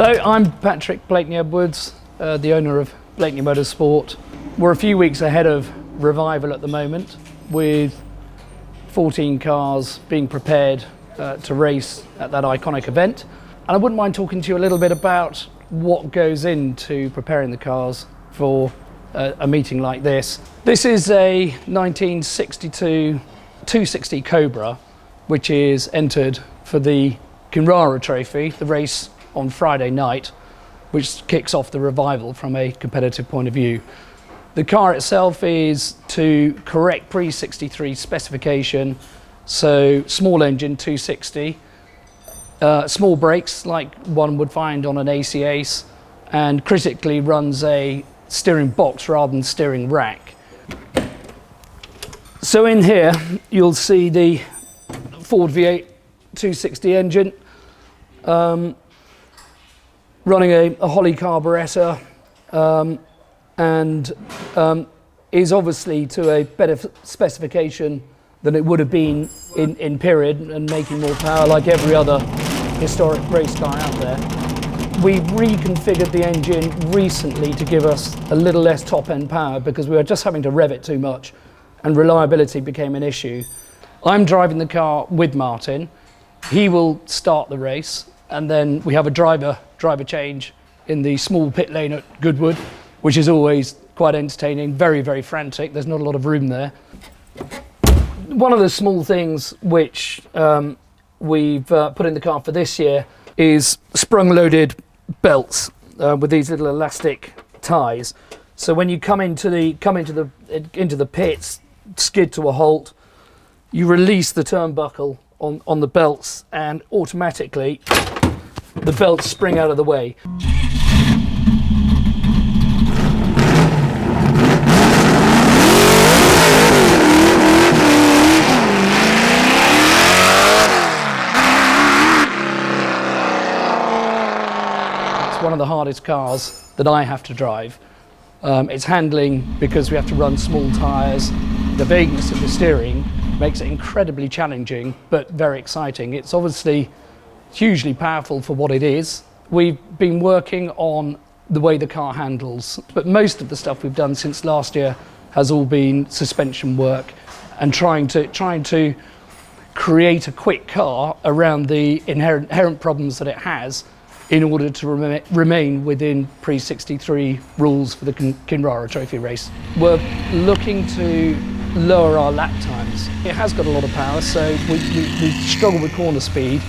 Hello, I'm Patrick Blakeney-Edwards, the owner of Blakeney Motorsport. We're a few weeks ahead of Revival at the moment, with 14 cars being prepared to race at that iconic event. And I wouldn't mind talking to you a little bit about what goes into preparing the cars for a meeting like this. This is a 1962 260 Cobra, which is entered for the Kinrara Trophy, the race on Friday night, which kicks off the Revival from a competitive point of view. The car itself is to correct pre-63 specification, so small engine 260, small brakes like one would find on an AC Ace, and critically runs a steering box rather than steering rack. So in here you'll see the Ford V8 260 engine, running a Holly carburettor, and is obviously to a better specification than it would have been in period, and making more power like every other historic race car out there. We reconfigured the engine recently to give us a little less top-end power because we were just having to rev it too much and reliability became an issue. I'm driving the car with Martin. He will start the race, and then we have a driver change in the small pit lane at Goodwood, which is always quite entertaining, very, very frantic. There's not a lot of room there. One of the small things which we've put in the car for this year is sprung-loaded belts with these little elastic ties. So when you come into the pits, skid to a halt, you release the turnbuckle on the belts, and automatically the belts spring out of the way. It's one of the hardest cars that I have to drive. It's handling because we have to run small tyres. The vagueness of the steering makes it incredibly challenging, but very exciting. It's obviously hugely powerful for what it is. We've been working on the way the car handles, but most of the stuff we've done since last year has all been suspension work and trying to create a quick car around the inherent problems that it has in order to remain within pre-63 rules for the Kinrara Trophy race. We're looking to lower our lap times. It has got a lot of power, so we struggle with corner speed,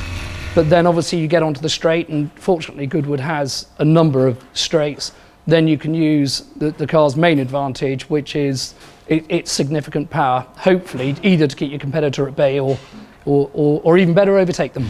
but then obviously you get onto the straight, and fortunately Goodwood has a number of straights. Then you can use the car's main advantage, which is its significant power, hopefully either to keep your competitor at bay or even better, overtake them.